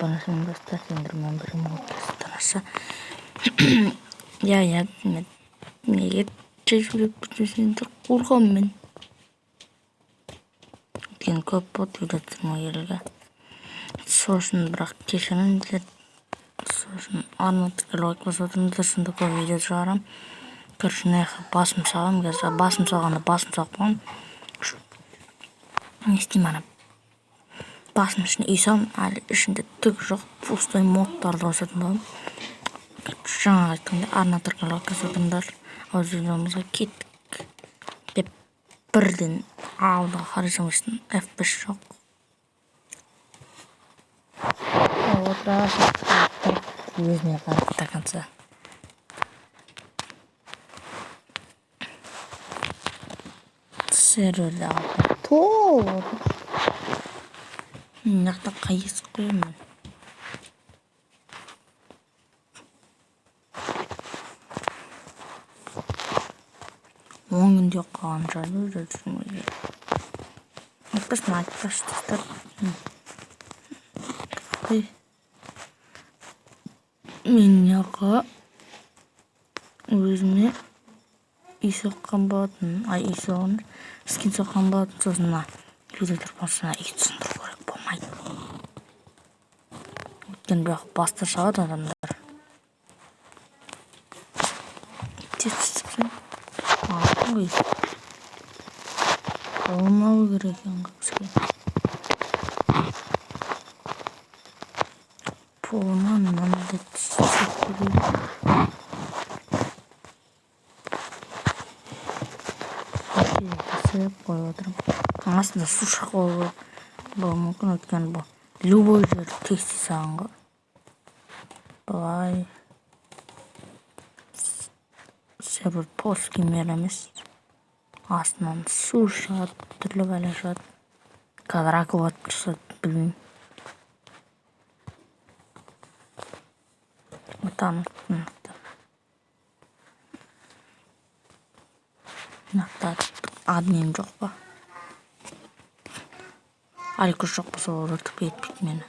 танысың достар, сендермен бір подкаст танысы. Я неге жүгіріп жүрсеңдер қорғанмен. Өйткені көп болды видео түсірмегелігі. Сосын бірақ кешіріңіздер. Сосын арнатқа лайк басып отырыңыздар, сонда көп видео шығарам. Короче, басым сағам, басым сағанда басым сақпаған. Не істеймін ана? Басым ішіне үй салым, әлі ішінде түк жоқ, пустой модтарды қосатын болдым. Жаңа айтқанда арнатқа лайк басып отырыңыздар. Өз видеомызға кеттік деп бірден алды қарасам үшін F5 жоқ. Өзіне қарап та конца. Серверде алып толып. Мынақта қайыс қоймын. Он күнде қалған жайлы жүрмейді. Айтпаш достар. Мен яқа өзіме үй соққан болатын. Үй соғын, скин соққан болатын. Сосын видео тұрпасына үй түсіндіру керек болмайды. Өткен бірақ баста шығады адамдар. Тексіпсің. Ой. Олмау керек екен қапсыға. Полынан маңды түсіп көрейді. Түсіп қой отырым. Астында су шақпау бұл мүмкін өткен бұл. Любой жер тексті сағынға. Бұлай. Сервер полский мер емес. Астынан су шығады, түрлі бәле шығады. Қазір акылат тұрсады, білмеймін. Нақта админ жоқ па? Аликуш жоқ па, сол ұрытып етпейді мені.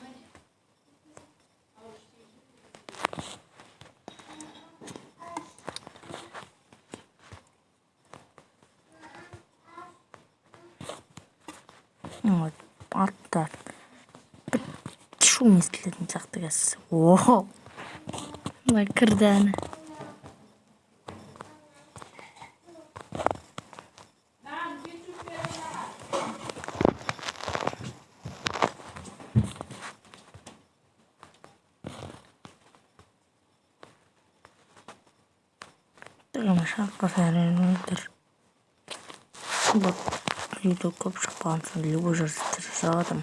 Аттар шум естілетін сияқты кәсі. Ооо! Бұлай кірді әні. Тұғым шаққа сәрен өлдір. Бұл видео көп шықпаған соң любой жерді жасадым.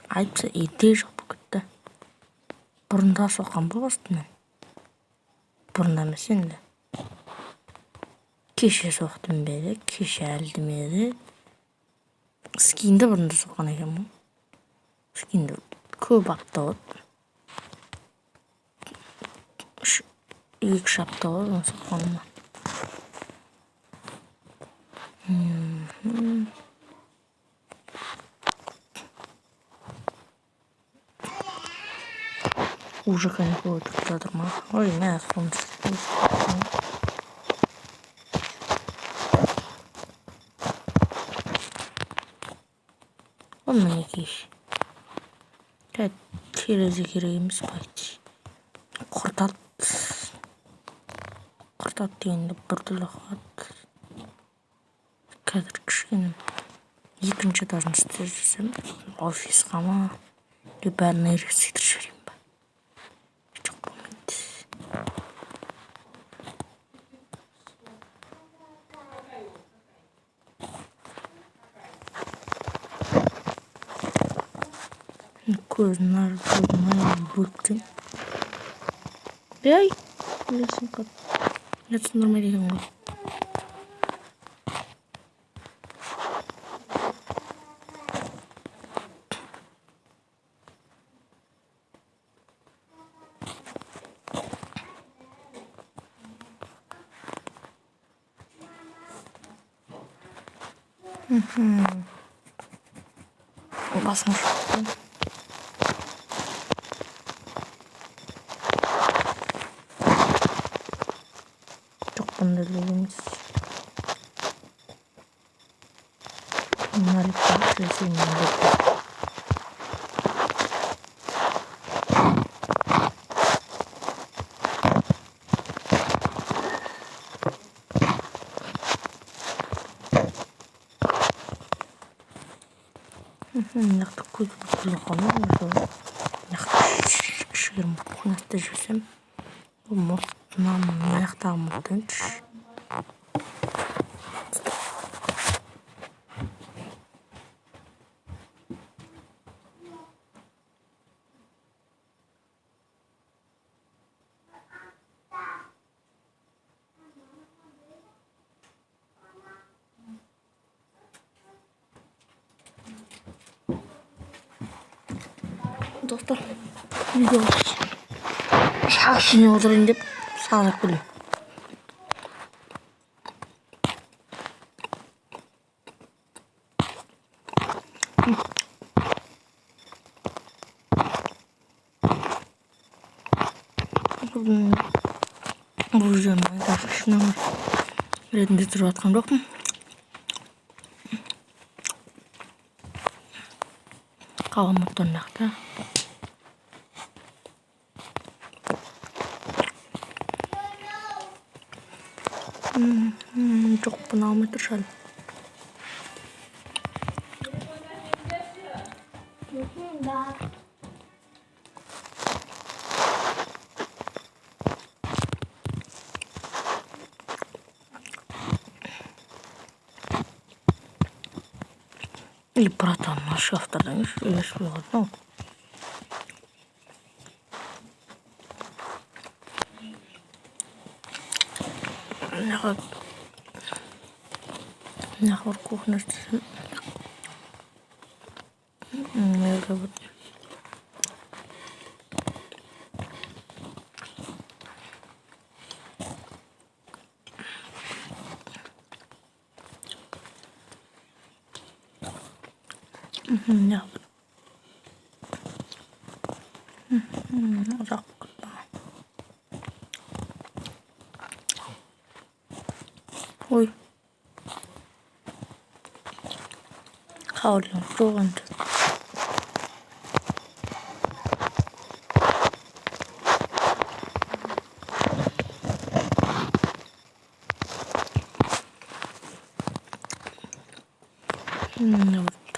Айтса ете жоқ бүкітті. Бұрында соққан бұл астымен. Бұрында емес енді. Кеше соқтым бері, кеше әлдімеді. Скинді бұрында соққан екен бұл. Скинді көп апта болды. 2 апта болды соққаныма. Уже каникулы өтіп жатыр ма? Ой, мә қомсыз. Онымен екеш. Терезе керек емес байды. Құртат дегенде біртүрлі қылады. Қазір кішкенім. Екінші этажын істеп жүрсем, офисқа ма? Бәрін ерексейдір жүрейін ба? Жоқ болмайды. Көзін арын бөліктен. Ей! Білесің қат. Я түсіндірмейді екен ғой. Басым шықты. Жоқ бұнда емес. Налипа сілсеймен бөтті. Нақты көз бүкілі қалмай, нақты кішігірім кухнясында жүрсем, бұл мұртынан аяқтағы мұрттан достар, видео шашыны отырайын деп сағынып келем. Бұл жерін айтар шынамыр ретінде тұрып атқан жоқпын. Қалған мұттан нақты. Жоқ, бұны алмай тұр шал. И братан, наш шафтардан еш болған. Нахуй кухня істесін. Мерге бұд. Нахуй. Ұзақ күтті. Ой. Қауырдың жоғанды.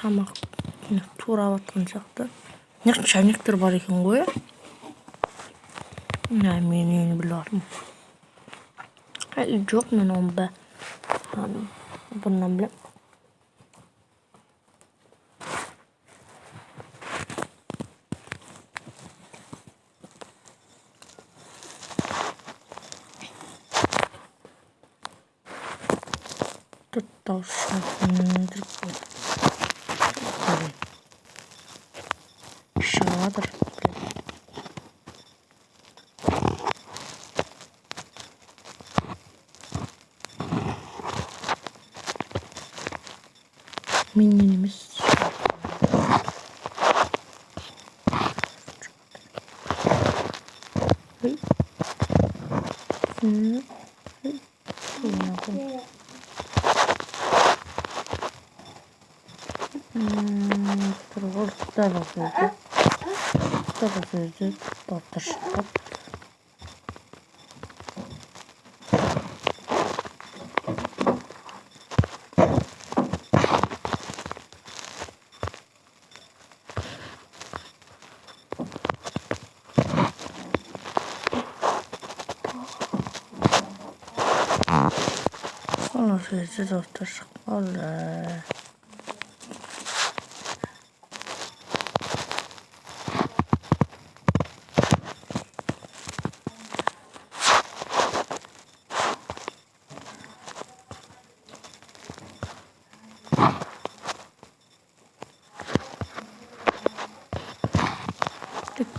Тамақ тура батқан сияқты. Неғып шәйнектер бар екен ғой. Мен ені білуатым. Жоқ, мен оны бә. Бұннан білем. Тұттаушын тұрып болды. Шығадыр. Мен емес. Тұрғызды батыршылап. Onu sözü dostlar. Allah.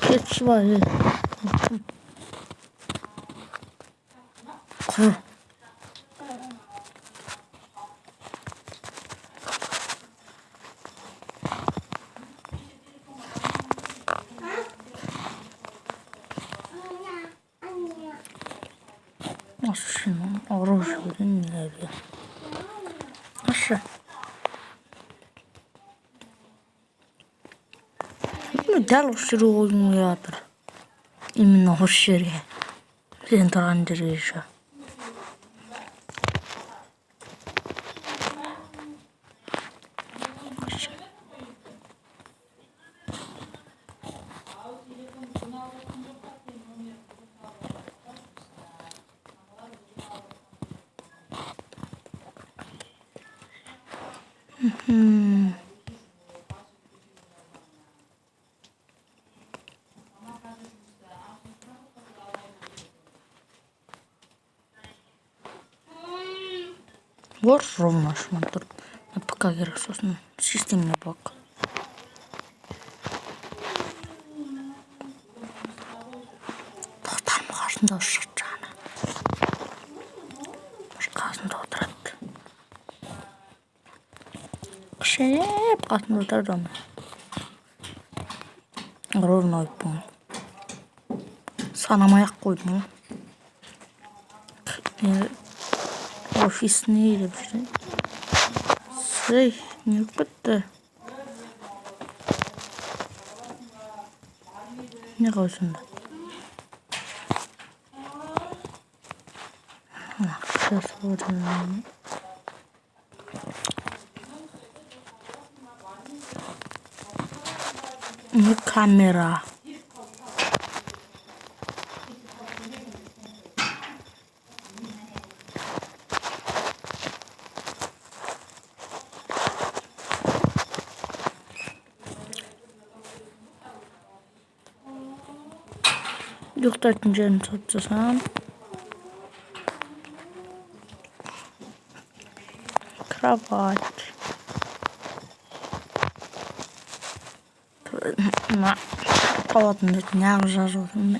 Geç var ya. машина оружиедің нелері. Ашы. Дәл осы жерге қойғым келіп жатыр. Именно осы жерге. Сен тұрған жерге ше. Вот ровно шматыр. На ПК керек сосын системіне бақ. Тоқтарым қасында шықшы жаны. Қасында отырады. Қышеп қасында отырады оны. Ровно ойпың. Санамай-ақ қойдың. Офисный деп жүрген. Сәй, не бітті? Не қойсында? Сейчас орын. Не камера. Ұйықтайтын жерін салып жасам. Кровать. Талатын деп неғып жазудың.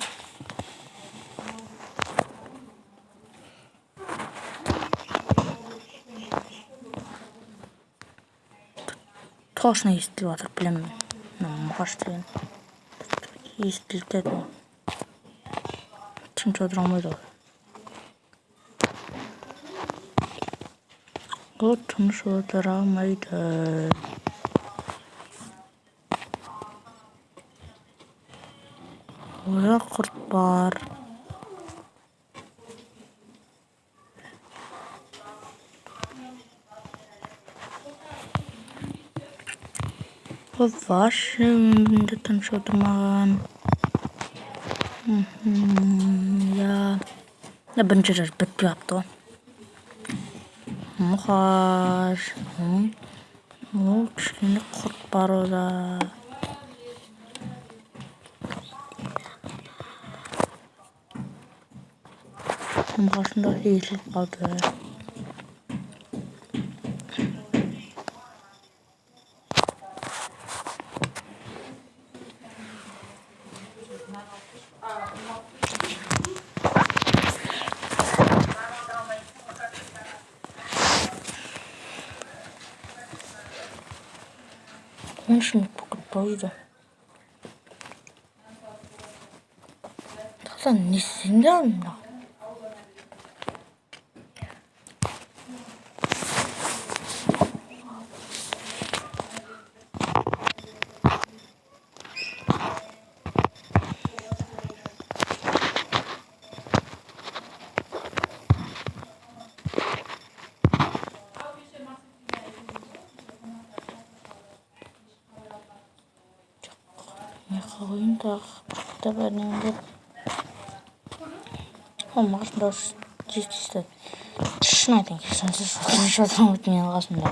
Точно естіліп жатыр, білемін. Мағаш деген. Естілтеді. Тынш отыра алмайды. Ол тынш отыра алмайды. Оя құрт бар. Ол ваши өмірінде тынш отырмаған. Я бірінші жер бітпей апты ғой. Мұқаш. Ол кішкене құрт бар ода. Мұқашында езіліп қалды. Конечно, покупаю. Тогда не сильно. Қойын тағы бәрінен Мағаш дұрыс жетісті. Шын айтын келсенсіз отырыш отырам өтін менің қасымда.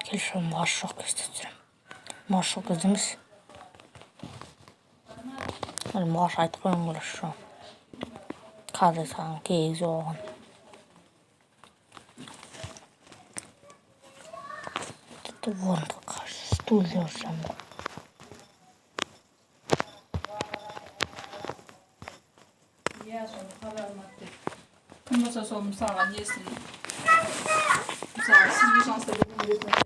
Келші Мағаш жоқ кезде жүрем. Мағаш жоқ кезде емес. Мағаш айтып қойым көріш жоқ. Қазір саған керегі жоқ оған. Тіпті орындық қарсы стульде отырсам. иә соны таба алмады деп кім болса сол мысалға несін мысалы сізге шанста ренжитті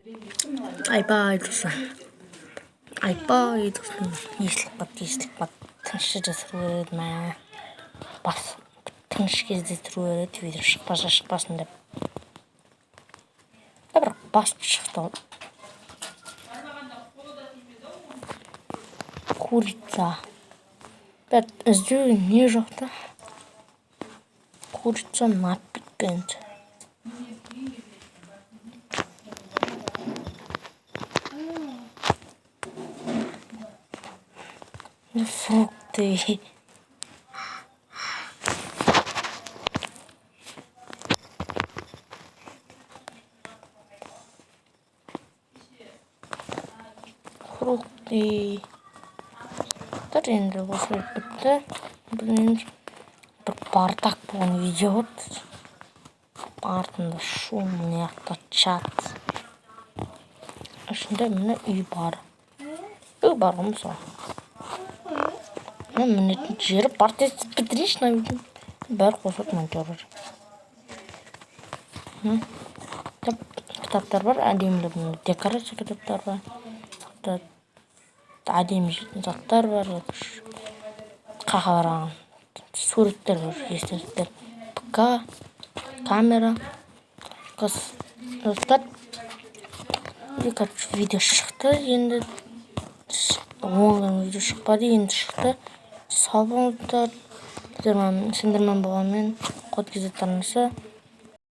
Айбай достар. Айбай достар. Естіліп қат. Тыныш тұру еді ма. Бас. Тыныш кезде тұру еді. Видео шықпасын деп. Бірақ басып шықты. Курица. Бәт іздеу не жоқты? Курица напикент. Фрукты. Фрукты. Тар енді осылай бітті. Блин, бір бардак болған видео болды. Артында шум, мына жақта чат. Ішінде міне үй бар. Үй бар ғой мысалы. Мінетін жері бар тез бітірейші на үйдің. Бәрі қосылып монтер. Кітаптар бар, әдемілі декорация кітаптар бар. Әдемі жейтін заттар бар. Қағараған суреттер бар, естеліктер. ПК, камера. Достар, видео шықты, енді оңған видео шықпады, енді шықты. Сау болыңыздар. Сендермен болғанмен код кезет арнасы.